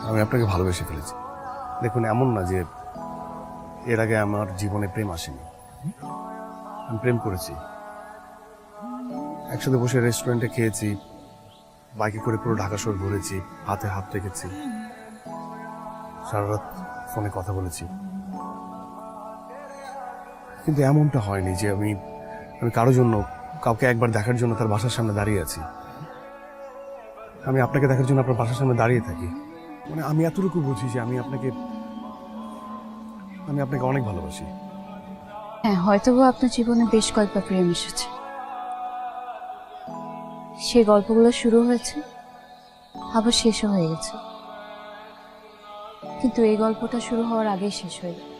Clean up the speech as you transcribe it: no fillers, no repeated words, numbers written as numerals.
আমি আপনাকে ভালোবেসে ফেলেছি। দেখুন, এমন না যে এর আগে আমার জীবনে প্রেম আসেনি। আমি প্রেম করেছি, একসাথে বসে রেস্টুরেন্টে খেয়েছি, বাইকে করে পুরো ঢাকা শহর ঘুরেছি, হাতে হাত রেখেছি, সারা রাত ফোনে কথা বলেছি। কিন্তু এমনটা হয়নি যে আমি আমি কারোর জন্য, কাউকে একবার দেখার জন্য তার বাসার সামনে দাঁড়িয়ে আছি। আমি আপনাকে দেখার জন্য আপনার বাসার সামনে দাঁড়িয়ে থাকি। মানে আমি এতটুকু বুঝি যে আমি আপনাকে অনেক ভালোবাসি। হ্যাঁ, হয়তোবা আপনার জীবনে বেশ কয়েকবার প্রেম এসেছে, সেই গল্পগুলো শুরু হয়েছে আবার শেষও হয়ে গেছে, কিন্তু এই গল্পটা শুরু হওয়ার আগেই শেষ হয়ে গেছে।